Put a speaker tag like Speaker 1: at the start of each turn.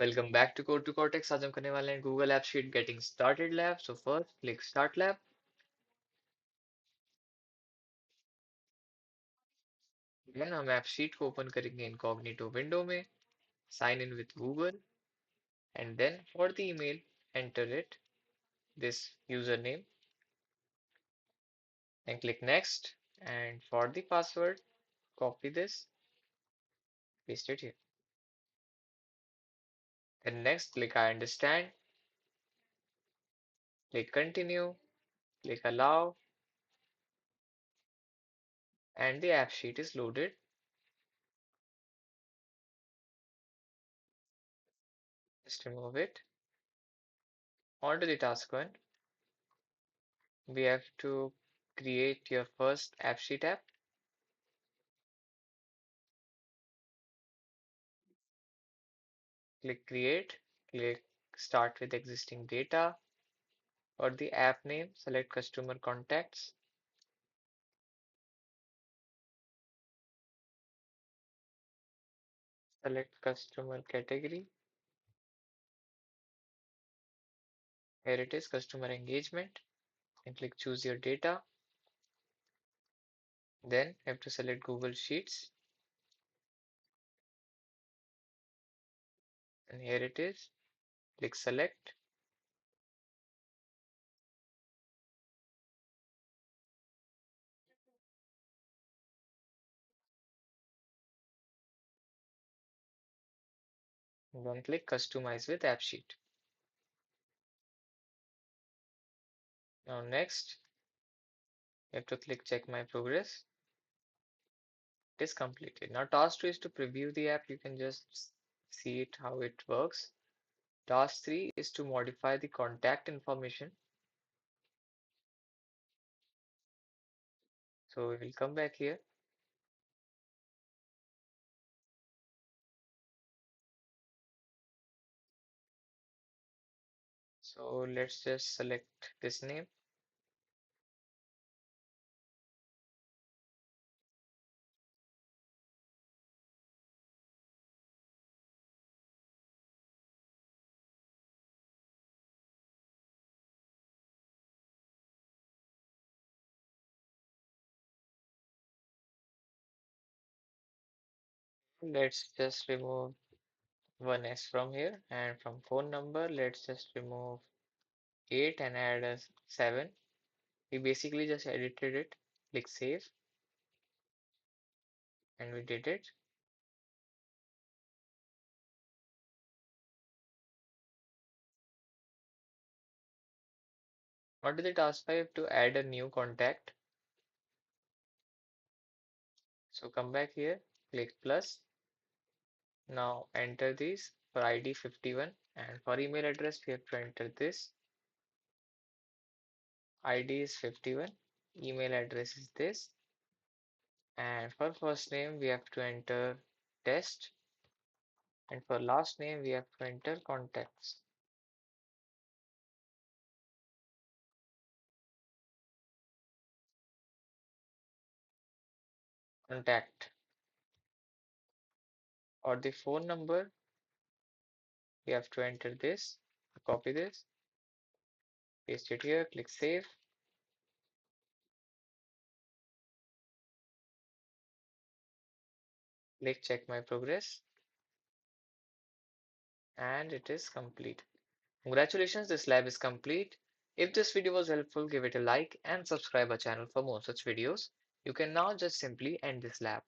Speaker 1: Welcome back to cortex. आज हम करने वाले हैं Google app sheet getting started lab. So first click start lab. Then हम ऐप शीट को ओपन करेंगे इनकॉग्निटो विंडो में, sign in with Google, and then for the email enter it this user name and click next, and for the password copy this, paste it here. Then next click I understand, click continue, click allow, and the app sheet is loaded. Just remove it. On to the task one. We have to create your first AppSheet app. Click create, click start with existing data. For the app name, select customer contacts. Select customer category. Here it is, customer engagement. And click choose your data. Then you have to select Google Sheets. And here it is. Click select. Then click customize with AppSheet. Now next, you have to click check my progress. It is completed. Now task 2 is to preview the app. You can just see it how it works. Task 3 is to modify the contact information. So we will come back here. So let's just select this name. Let's just remove one S from here, and from phone number, let's just remove 8 and add a 7. We basically just edited it. Click save, and we did it. On to the task 5 to add a new contact. So come back here, click plus. Now enter this for ID 51, and for email address we have to enter this. ID is 51, email address is this, and for first name we have to enter test, and for last name we have to enter contacts. Contact. Or the phone number, we have to enter this, copy this, paste it here, click save. Click check my progress, and it is complete. Congratulations, this lab is complete. If this video was helpful, give it a like and subscribe our channel for more such videos. You can now just simply end this lab.